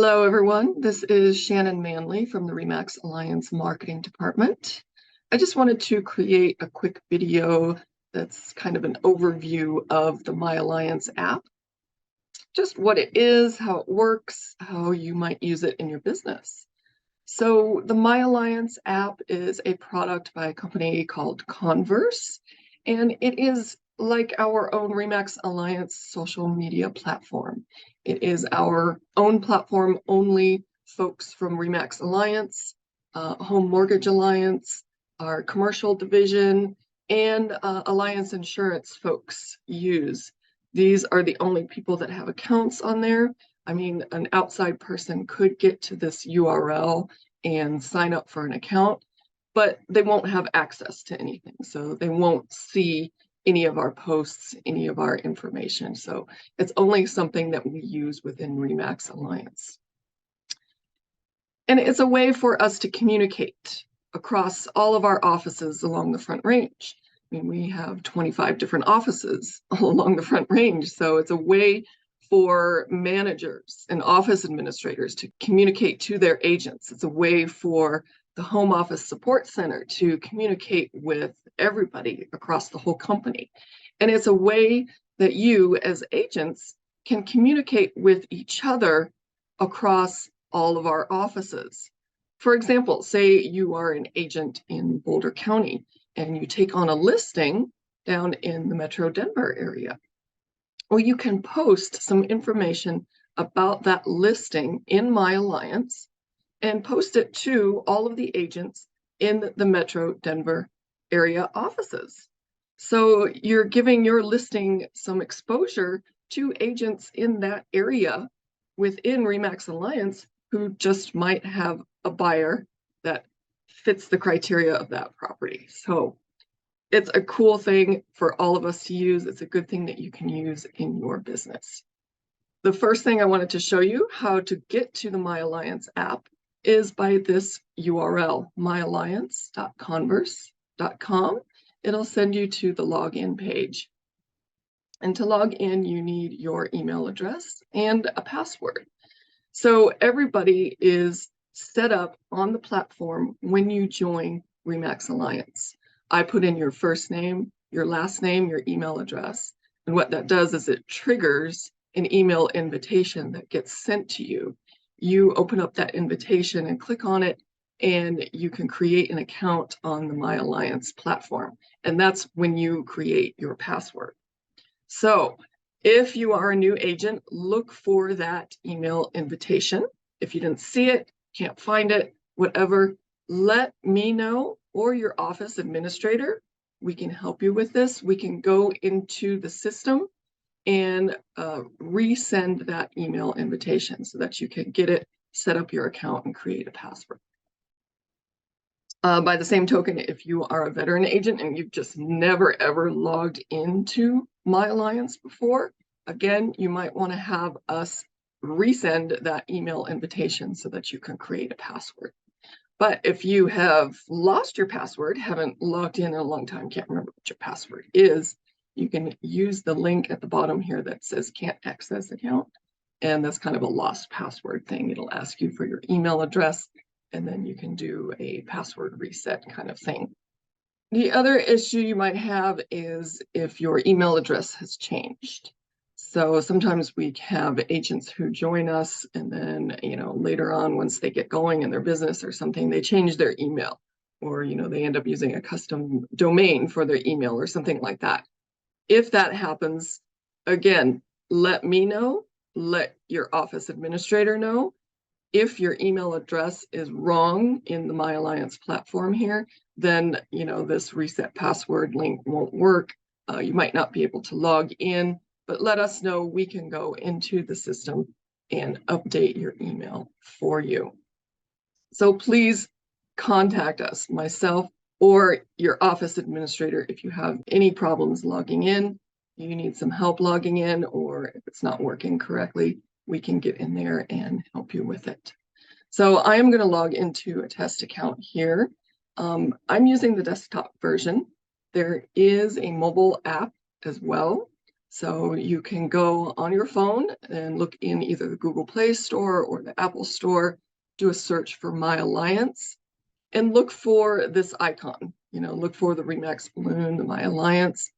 Hello, everyone. This is Shannon Manley from the RE/MAX Alliance Marketing Department. I just wanted to create a quick video that's kind of an overview of the MyAlliance app, just what it is, how it works, how you might use it in your business. So the MyAlliance app is a product by a company called Converse, and it is like our own RE/MAX Alliance social media platform. It is our own platform, only folks from RE/MAX Alliance, Home Mortgage Alliance, our commercial division, and Alliance Insurance folks use. These are the only people that have accounts on there. I mean, an outside person could get to this URL and sign up for an account, but they won't have access to anything. So they won't see any of our posts, any of our information. So it's only something that we use within RE/MAX Alliance. And it's a way for us to communicate across all of our offices along the Front Range. I mean, we have 25 different offices all along the Front Range. So it's a way for managers and office administrators to communicate to their agents. It's a way for the home office support center to communicate with everybody across the whole company. And it's a way that you as agents can communicate with each other across all of our offices. For example, say you are an agent in Boulder County and you take on a listing down in the Metro Denver area. Well, you can post some information about that listing in MyAlliance and post it to all of the agents in the Metro Denver area offices. So you're giving your listing some exposure to agents in that area within RE/MAX Alliance who just might have a buyer that fits the criteria of that property. So it's a cool thing for all of us to use. It's a good thing that you can use in your business. The first thing I wanted to show you how to get to the MyAlliance app is by this URL, myalliance.converse.com. It'll send you to the login page. And to log in, you need your email address and a password. So everybody is set up on the platform when you join RE/MAX Alliance. I put in your first name, your last name, your email address. And what that does is it triggers an email invitation that gets sent to you. You open up that invitation and click on it, and you can create an account on the MyAlliance platform. And that's when you create your password. So if you are a new agent, look for that email invitation. If you didn't see it, can't find it, whatever, let me know or your office administrator. We can help you with this. We can go into the system and resend that email invitation so that you can get it, set up your account, and create a password. By the same token, if you are a veteran agent and you've just never ever logged into MyAlliance before, again, you might want to have us resend that email invitation so that you can create a password. But if you have lost your password, haven't logged in a long time, can't remember what your password is, you can use the link at the bottom here that says can't access account. And that's kind of a lost password thing. It'll ask you for your email address, and then you can do a password reset kind of thing. The other issue you might have is if your email address has changed. So sometimes we have agents who join us and then, later on, once they get going in their business or something, they change their email, or, they end up using a custom domain for their email or something like that. If that happens, again, let me know, let your office administrator know. If your email address is wrong in the MyAlliance platform here, then, this reset password link won't work. You might not be able to log in, but let us know. We can go into the system and update your email for you. So please contact us, myself or your office administrator, if you have any problems logging in, you need some help logging in, or if it's not working correctly, we can get in there and help you with it. So I am going to log into a test account here. I'm using the desktop version. There is a mobile app as well. So you can go on your phone and look in either the Google Play Store or the Apple Store, do a search for MyAlliance, and look for this icon. Look for the RE/MAX balloon, the MyAlliance.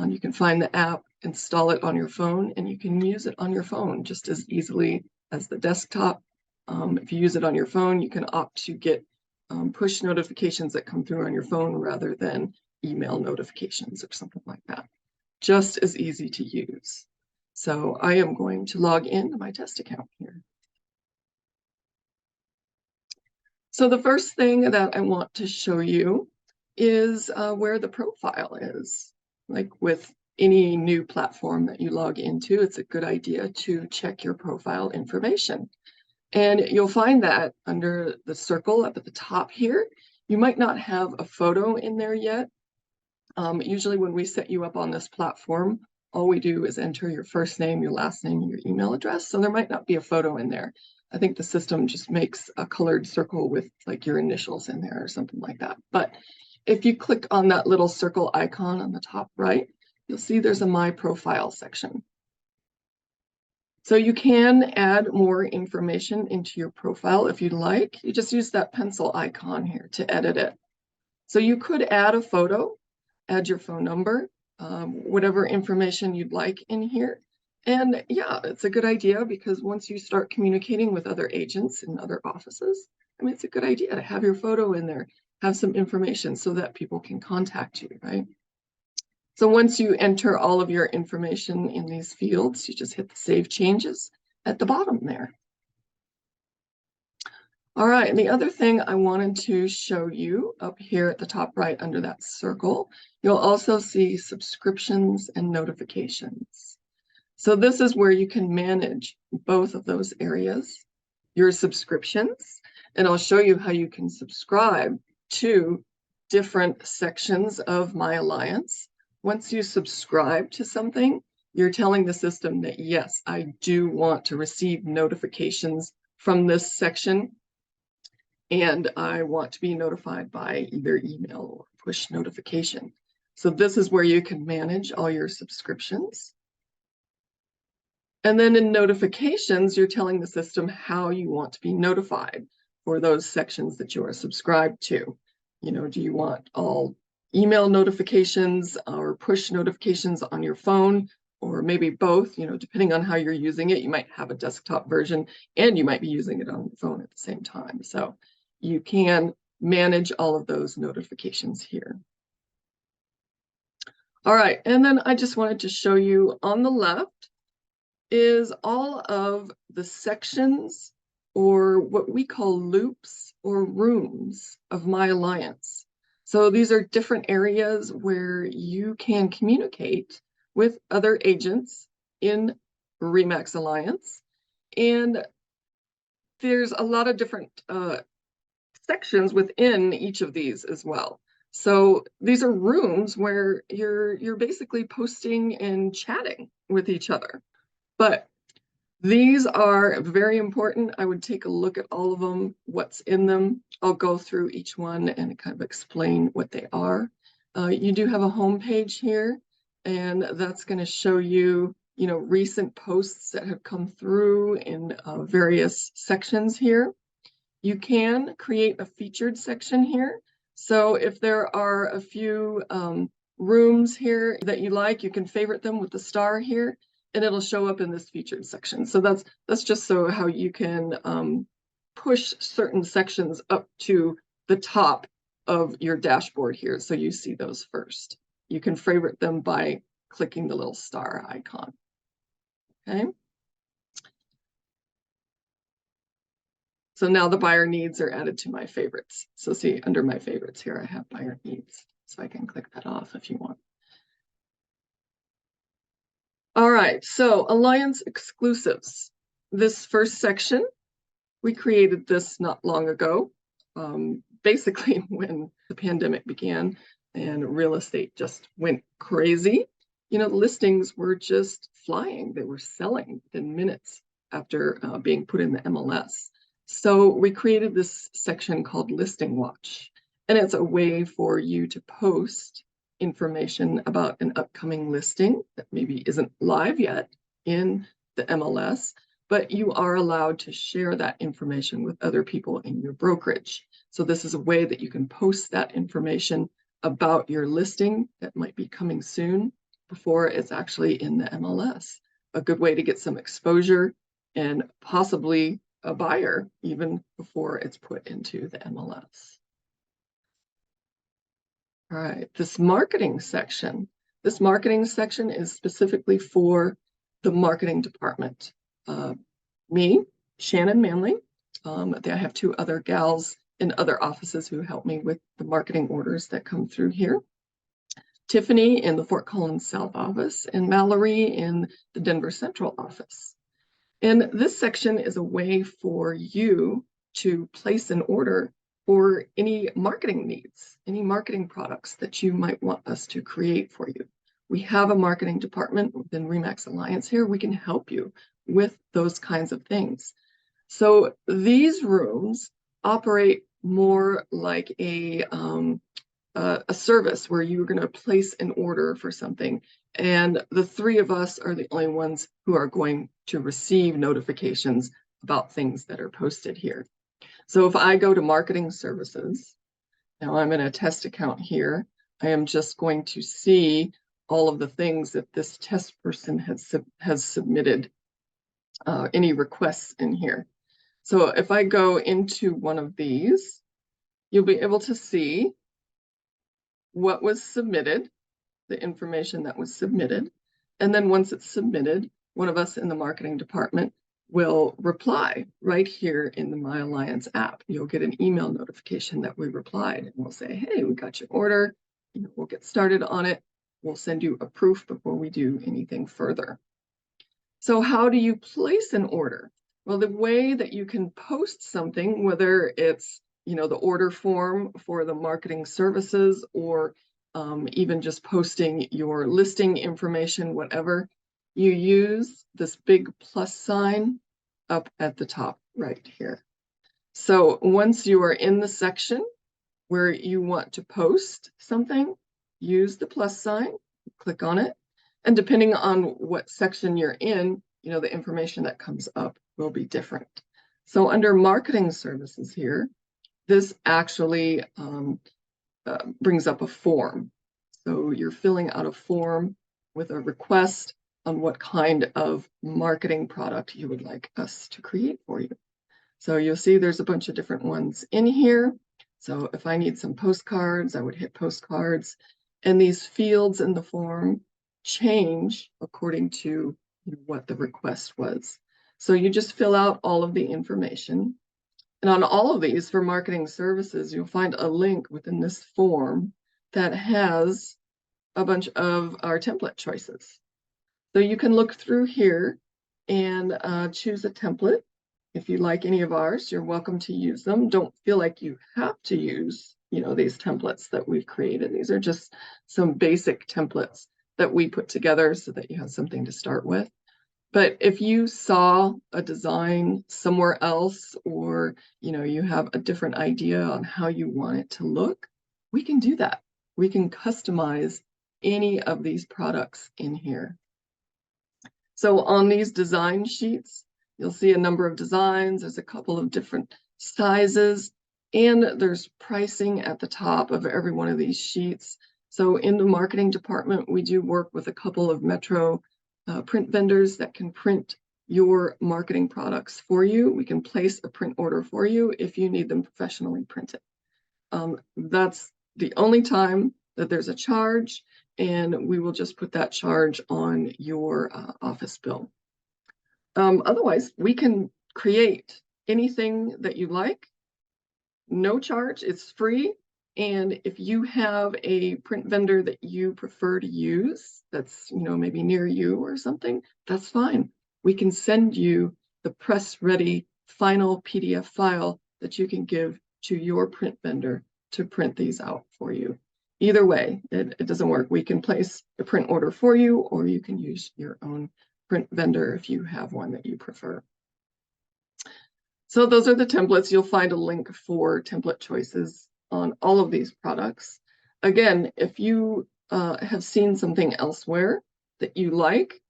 You can find the app, install it on your phone, and you can use it on your phone just as easily as the desktop. If you use it on your phone, you can opt to get push notifications that come through on your phone rather than email notifications or something like that. Just as easy to use. So I am going to log into my test account here. So the first thing that I want to show you is where the profile is. Like with any new platform that you log into, it's a good idea to check your profile information. And you'll find that under the circle up at the top here, you might not have a photo in there yet. Usually when we set you up on this platform, all we do is enter your first name, your last name, and your email address. So there might not be a photo in there. I think the system just makes a colored circle with like your initials in there or something like that. But if you click on that little circle icon on the top right, you'll see there's a My Profile section. So you can add more information into your profile if you'd like. You just use that pencil icon here to edit it. So you could add a photo, add your phone number, whatever information you'd like in here. And yeah, it's a good idea because once you start communicating with other agents in other offices, it's a good idea to have your photo in there, have some information so that people can contact you, right? So once you enter all of your information in these fields, you just hit the Save Changes at the bottom there. All right, and the other thing I wanted to show you up here at the top right under that circle, you'll also see subscriptions and notifications. So this is where you can manage both of those areas, your subscriptions, and I'll show you how you can subscribe to different sections of MyAlliance. Once you subscribe to something, you're telling the system that, yes, I do want to receive notifications from this section, and I want to be notified by either email or push notification. So this is where you can manage all your subscriptions. And then in notifications, you're telling the system how you want to be notified for those sections that you are subscribed to. Do you want all email notifications or push notifications on your phone, or maybe both? Depending on how you're using it, you might have a desktop version and you might be using it on the phone at the same time. So you can manage all of those notifications here. All right, and then I just wanted to show you on the left is all of the sections or what we call loops or rooms of MyAlliance. So these are different areas where you can communicate with other agents in RE/MAX Alliance. And there's a lot of different sections within each of these as well. So these are rooms where you're basically posting and chatting with each other. But these are very important. I would take a look at all of them, what's in them. I'll go through each one and kind of explain what they are. You do have a home page here, and that's going to show you, recent posts that have come through in various sections here. You can create a featured section here. So if there are a few rooms here that you like, you can favorite them with the star here, and it'll show up in this featured section. So that's just so how you can push certain sections up to the top of your dashboard here, so you see those first. You can favorite them by clicking the little star icon. Okay. So now the buyer needs are added to my favorites. So see, under my favorites here, I have buyer needs. So I can click that off if you want. All right, so Alliance exclusives. This first section, we created this not long ago, basically when the pandemic began and real estate just went crazy. Listings were just flying. They were selling in minutes after being put in the MLS. So we created this section called Listing Watch, and it's a way for you to post information about an upcoming listing that maybe isn't live yet in the MLS, but you are allowed to share that information with other people in your brokerage. So this is a way that you can post that information about your listing that might be coming soon before it's actually in the MLS. A good way to get some exposure and possibly a buyer even before it's put into the MLS. All right, this marketing section. This marketing section is specifically for the marketing department. Me, Shannon Manley. I have two other gals in other offices who help me with the marketing orders that come through here. Tiffany in the Fort Collins South office and Mallory in the Denver Central office. And this section is a way for you to place an order for any marketing needs, any marketing products that you might want us to create for you. We have a marketing department within RE/MAX Alliance here. We can help you with those kinds of things. So these rooms operate more like a service where you're going to place an order for something, and the three of us are the only ones who are going to receive notifications about things that are posted here. So if I go to marketing services, now I'm in a test account here, I am just going to see all of the things that this test person has submitted, any requests in here. So if I go into one of these, you'll be able to see what was submitted, the information that was submitted. And then once it's submitted, one of us in the marketing department will reply right here in the MyAlliance app. You'll get an email notification that we replied, and we'll say, hey, we got your order. We'll get started on it. We'll send you a proof before we do anything further. So how do you place an order? Well, the way that you can post something, whether it's the order form for the marketing services or even just posting your listing information, whatever, you use this big plus sign up at the top right here. So once you are in the section where you want to post something, use the plus sign, click on it, and depending on what section you're in, the information that comes up will be different. So under marketing services here, this actually brings up a form. So you're filling out a form with a request on what kind of marketing product you would like us to create for you. So you'll see there's a bunch of different ones in here. So if I need some postcards, I would hit postcards. And these fields in the form change according to what the request was. So you just fill out all of the information. And on all of these for marketing services, you'll find a link within this form that has a bunch of our template choices. So you can look through here and choose a template. If you like any of ours, you're welcome to use them. Don't feel like you have to use, these templates that we've created. These are just some basic templates that we put together so that you have something to start with. But if you saw a design somewhere else, or you have a different idea on how you want it to look, we can do that. We can customize any of these products in here. So on these design sheets, you'll see a number of designs. There's a couple of different sizes, and there's pricing at the top of every one of these sheets. So in the marketing department, we do work with a couple of metro print vendors that can print your marketing products for you. We can place a print order for you if you need them professionally printed. That's the only time that there's a charge, and we will just put that charge on your office bill. Otherwise, we can create anything that you like, no charge, it's free. And if you have a print vendor that you prefer to use that's, maybe near you or something, that's fine. We can send you the press-ready final PDF file that you can give to your print vendor to print these out for you. Either way, it doesn't work. We can place a print order for you, or you can use your own print vendor if you have one that you prefer. So those are the templates. You'll find a link for template choices on all of these products. Again, if you have seen something elsewhere that you like,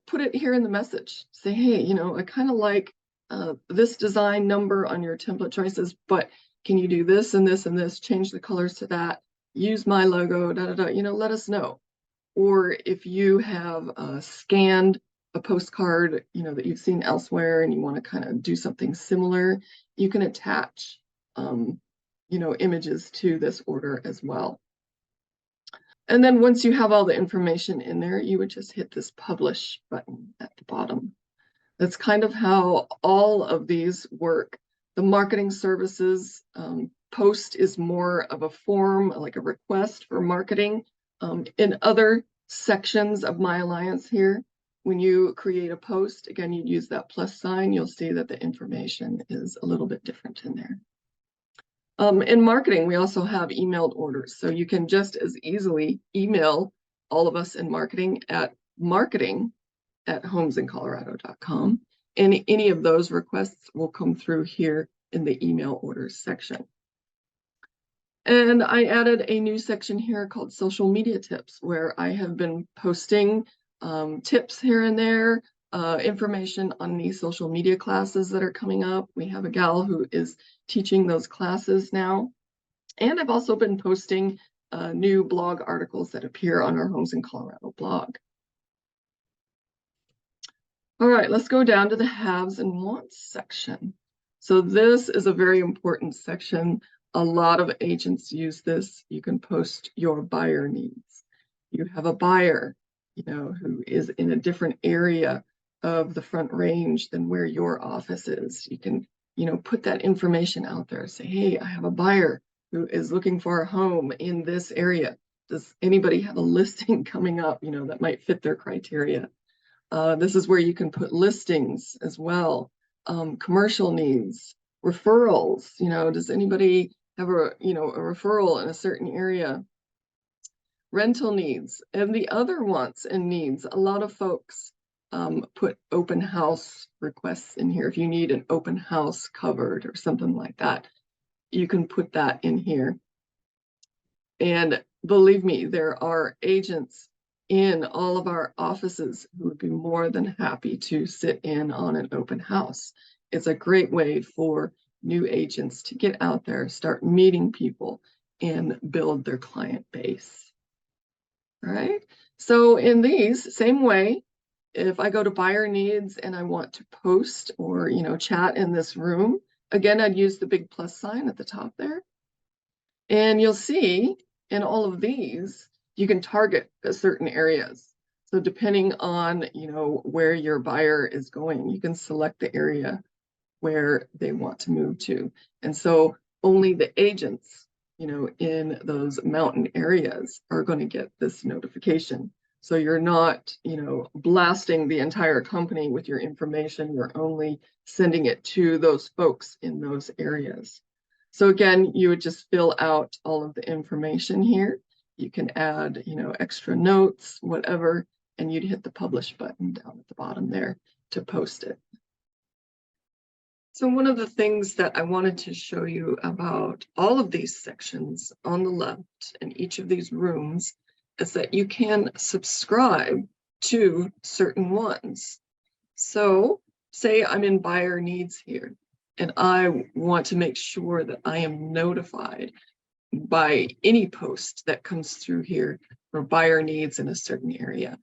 put it here in the message. Say, hey, I kind of like this design number on your template choices, but can you do this and this and this? Change the colors to that. Use my logo, let us know. Or if you have scanned a postcard, that you've seen elsewhere and you want to kind of do something similar, you can attach, images to this order as well. And then once you have all the information in there, you would just hit this publish button at the bottom. That's kind of how all of these work. The marketing services post is more of a form, like a request for marketing. In other sections of MyAlliance here, when you create a post, again, you use that plus sign, you'll see that the information is a little bit different in there. In marketing, we also have emailed orders. So you can just as easily email all of us in marketing at marketing@homesincolorado.com. And any of those requests will come through here in the email orders section. And I added a new section here called social media tips, where I have been posting tips here and there, information on these social media classes that are coming up. We have a gal who is teaching those classes now. And I've also been posting new blog articles that appear on our Homes in Colorado blog. All right, let's go down to the haves and wants section. So this is a very important section. A lot of agents use this. You can post your buyer needs. You have a buyer, who is in a different area of the Front Range than where your office is. You can, put that information out there. Say, hey, I have a buyer who is looking for a home in this area. Does anybody have a listing coming up, that might fit their criteria? This is where you can put listings as well, commercial needs, referrals. Does anybody have a referral in a certain area? Rental needs and the other wants and needs. A lot of folks put open house requests in here. If you need an open house covered or something like that, you can put that in here. And believe me, there are agents in all of our offices who would be more than happy to sit in on an open house. It's a great way for new agents to get out there, start meeting people, and build their client base. All right. So in these, same way, if I go to buyer needs and I want to post or, chat in this room, again, I'd use the big plus sign at the top there. And you'll see in all of these, you can target certain areas. So depending on, where your buyer is going, you can select the area where they want to move to. And so only the agents, in those mountain areas are going to get this notification. So you're not, blasting the entire company with your information. You're only sending it to those folks in those areas. So again, you would just fill out all of the information here. You can add, extra notes, whatever, and you'd hit the publish button down at the bottom there to post it. So one of the things that I wanted to show you about all of these sections on the left in each of these rooms is that you can subscribe to certain ones. So say I'm in buyer needs here, and I want to make sure that I am notified by any post that comes through here for buyer needs in a certain area.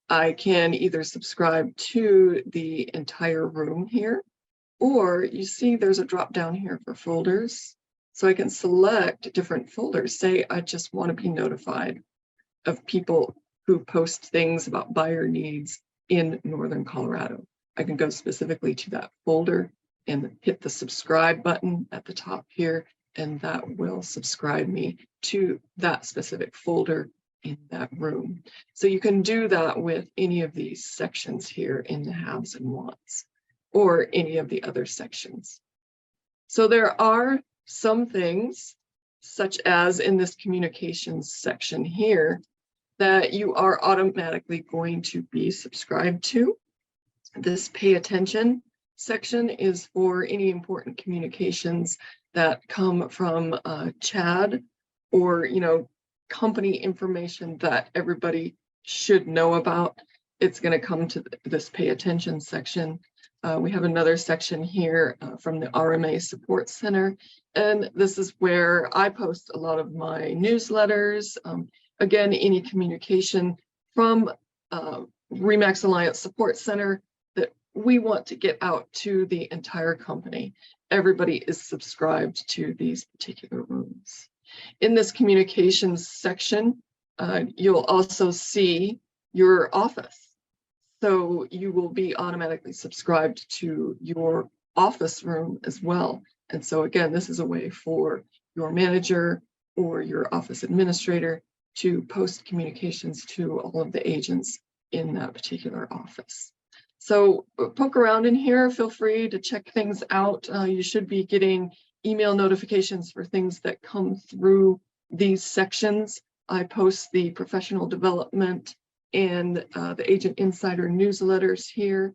I can either subscribe to the entire room here, or you see there's a drop down here for folders. So I can select different folders. Say I just want to be notified of people who post things about buyer needs in Northern Colorado. I can go specifically to that folder and hit the subscribe button at the top here, and that will subscribe me to that specific folder in that room. So you can do that with any of these sections here in the haves and wants, or any of the other sections. So there are some things, such as in this communications section here, that you are automatically going to be subscribed to. This pay attention section is for any important communications that come from Chad, or company information that everybody should know about, it's going to come to this pay attention section. We have another section here from the RMA Support Center, and this is where I post a lot of my newsletters. Again, any communication from RE/MAX Alliance Support Center that we want to get out to the entire company. Everybody is subscribed to these particular rooms. In this communications section, you'll also see your office. So you will be automatically subscribed to your office room as well. And so again, this is a way for your manager or your office administrator to post communications to all of the agents in that particular office. So poke around in here, feel free to check things out. You should be getting email notifications for things that come through these sections. I post the professional development and the Agent Insider newsletters here.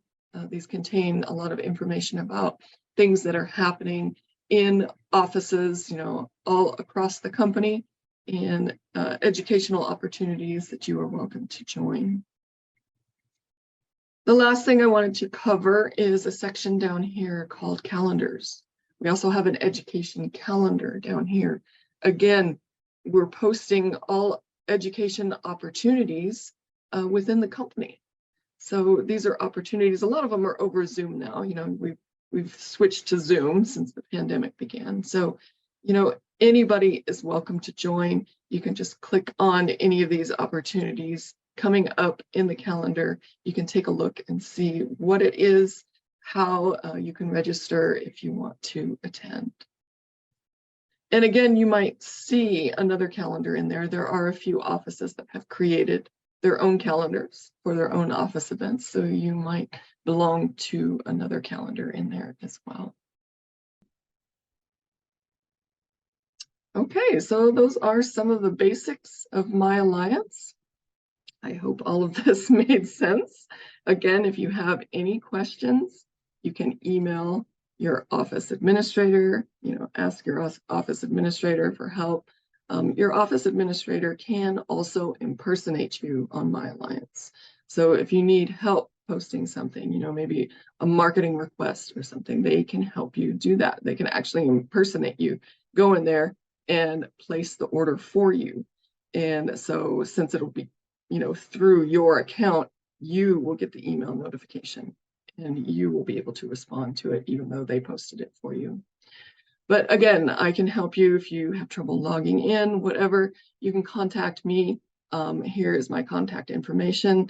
These contain a lot of information about things that are happening in offices, all across the company, and educational opportunities that you are welcome to join. The last thing I wanted to cover is a section down here called calendars. We also have an education calendar down here. Again, we're posting all education opportunities within the company. So these are opportunities. A lot of them are over Zoom now. We've switched to Zoom since the pandemic began. So, anybody is welcome to join. You can just click on any of these opportunities coming up in the calendar. You can take a look and see what it is, how you can register if you want to attend. And again, you might see another calendar in there. There are a few offices that have created their own calendars for their own office events. So you might belong to another calendar in there as well. Okay, so those are some of the basics of MyAlliance. I hope all of this made sense. Again, if you have any questions, you can email your office administrator, ask your office administrator for help. Your office administrator can also impersonate you on MyAlliance. So if you need help posting something, maybe a marketing request or something, they can help you do that. They can actually impersonate you, go in there and place the order for you. And so since it'll be, through your account, you will get the email notification and you will be able to respond to it even though they posted it for you. But again, I can help you if you have trouble logging in, whatever. You can contact me. Here is my contact information.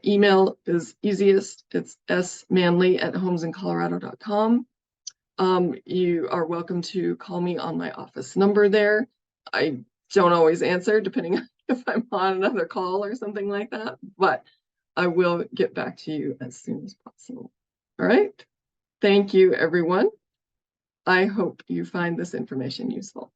Email is easiest. It's smanley@homesincolorado.com. You are welcome to call me on my office number there. I don't always answer, depending on if I'm on another call or something like that, but I will get back to you as soon as possible. All right. Thank you, everyone. I hope you find this information useful.